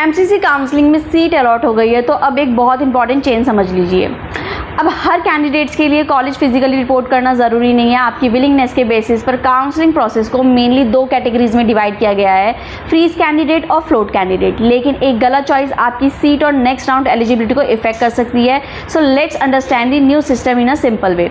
MCC counselling में seat allot हो गई है, तो अब एक बहुत इंपॉर्टेंट चेंज समझ लीजिए। अब हर कैंडिडेट्स के लिए कॉलेज फिजिकली रिपोर्ट करना ज़रूरी नहीं है। आपकी विलिंगनेस के बेसिस पर काउंसलिंग प्रोसेस को मेनली दो कैटेगरीज में डिवाइड किया गया है, फ्रीज कैंडिडेट और फ्लोट कैंडिडेट। लेकिन एक गलत चॉइस आपकी सीट और नेक्स्ट राउंड एलिजिबिलिटी को इफेक्ट कर सकती है। So let's understand the new system in a simple way.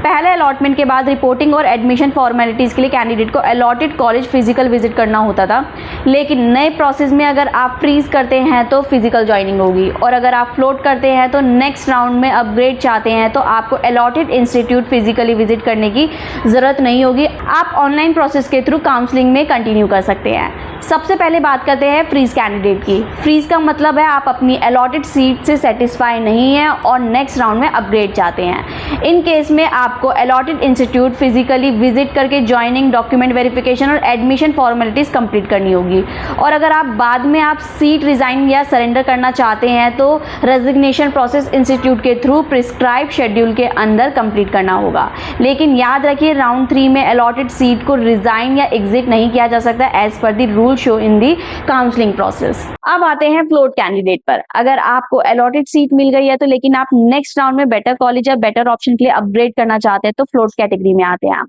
पहले अलॉटमेंट के बाद रिपोर्टिंग और एडमिशन फॉर्मेलिटीज़ के लिए कैंडिडेट को अलॉटेड कॉलेज फिजिकल विजिट करना होता था, लेकिन नए प्रोसेस में अगर आप फ्रीज करते हैं तो फिजिकल ज्वाइनिंग होगी, और अगर आप फ्लोट करते हैं तो नेक्स्ट राउंड में अपग्रेड चाहते हैं तो आपको अलॉटेड इंस्टीट्यूट फिजिकली विजिट करने की ज़रूरत नहीं होगी। आप ऑनलाइन प्रोसेस के थ्रू काउंसलिंग में कंटिन्यू कर सकते हैं। सबसे पहले बात करते हैं फ्रीज कैंडिडेट की। फ्रीज का मतलब है आप अपनी अलॉटेड सीट से सेटिस्फाई नहीं हैं और नेक्स्ट राउंड में अपग्रेड चाहते हैं। इन केस में आपको अलॉटेड इंस्टीट्यूट फिजिकली विजिट करके ज्वाइनिंग, डॉक्यूमेंट वेरिफिकेशन और एडमिशन फॉर्मेलिटीज़ कंप्लीट करनी होगी। और अगर आप बाद में आप सीट रिज़ाइन या सरेंडर करना चाहते हैं तो रेजिग्नेशन प्रोसेस इंस्टीट्यूट के थ्रू प्रिस्क्राइब शेड्यूल के अंदर कंप्लीट करना होगा। लेकिन याद रखिए, राउंड 3 में अलॉटेड सीट को रिज़ाइन या एग्जिट नहीं किया जा सकता as per the rule show in the counselling process. अब आते हैं फ्लोट कैंडिडेट पर। अगर आपको अलॉटेड सीट मिल गई है तो लेकिन आप नेक्स्ट राउंड में बेटर कॉलेज या बेटर ऑप्शन के लिए अपग्रेड करना चाहते हैं तो फ्लोट कैटेगरी में आते हैं।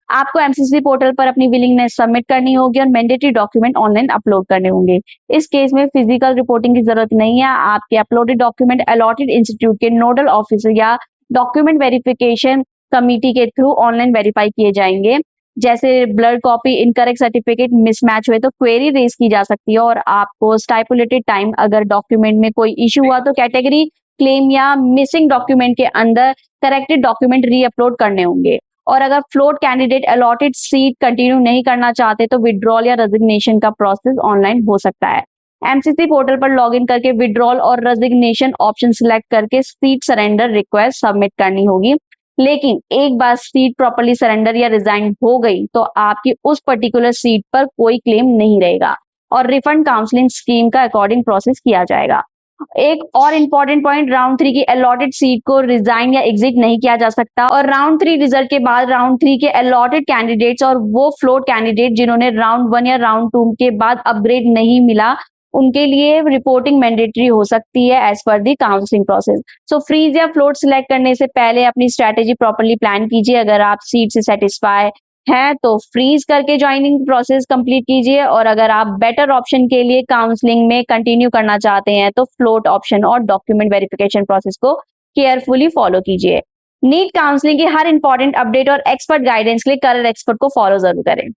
आपको एमसीसी पोर्टल पर अपनी विलिंगनेस सबमिट करनी होगी और मैंडेटरी डॉक्यूमेंट ऑनलाइन अपलोड करने होंगे। इस केस में फिजिकल रिपोर्टिंग की जरूरत नहीं है। आपके अपलोडेड डॉक्यूमेंट अलॉटेड इंस्टीट्यूट के नोडल ऑफिसर या डॉक्यूमेंट वेरिफिकेशन कमिटी के थ्रू ऑनलाइन वेरीफाई किए जाएंगे। जैसे blood copy, incorrect certificate mismatch हुए तो क्वेरी रेज की जा सकती है, और आपको स्टाइपुलेटेड टाइम अगर डॉक्यूमेंट में कोई इशू हुआ तो कैटेगरी क्लेम या मिसिंग डॉक्यूमेंट के अंदर करेक्टेड डॉक्यूमेंट री अपलोड करने होंगे। और अगर float candidate allotted seat continue नहीं करना चाहते तो विड्रॉल या रेजिग्नेशन का प्रोसेस ऑनलाइन हो सकता है। एमसीसी पोर्टल पर लॉगिन करके विड्रॉल और रेजिग्नेशन ऑप्शन सिलेक्ट करके सीट सरेंडर रिक्वेस्ट सबमिट करनी होगी। लेकिन एक बार सीट प्रॉपर्ली सरेंडर या रिजाइन हो गई तो आपकी उस पर्टिकुलर सीट पर कोई क्लेम नहीं रहेगा और रिफंड काउंसलिंग स्कीम का अकॉर्डिंग प्रोसेस किया जाएगा। एक और इम्पॉर्टेंट पॉइंट, राउंड 3 की अलॉटेड सीट को रिजाइन या एग्जिट नहीं किया जा सकता। और राउंड 3 रिजल्ट के बाद राउंड 3 के अलॉटेड कैंडिडेट्स और वो फ्लोट कैंडिडेट जिन्होंने राउंड 1 या राउंड 2 के बाद अपग्रेड नहीं मिला, उनके लिए रिपोर्टिंग मैंडेटरी हो सकती है एज पर दी काउंसलिंग प्रोसेस। सो फ्रीज या फ्लोट सिलेक्ट करने से पहले अपनी स्ट्रेटेजी प्रॉपर्ली प्लान कीजिए। अगर आप सीट से सेटिस्फाई है तो फ्रीज करके ज्वाइनिंग प्रोसेस कंप्लीट कीजिए, और अगर आप बेटर ऑप्शन के लिए काउंसलिंग में कंटिन्यू करना चाहते हैं तो फ्लोट ऑप्शन और डॉक्यूमेंट वेरिफिकेशन प्रोसेस को केयरफुली फॉलो कीजिए। नीट काउंसलिंग की हर इंपॉर्टेंट अपडेट और एक्सपर्ट गाइडेंस के लिए करियर एक्सपर्ट को फॉलो जरूर करें।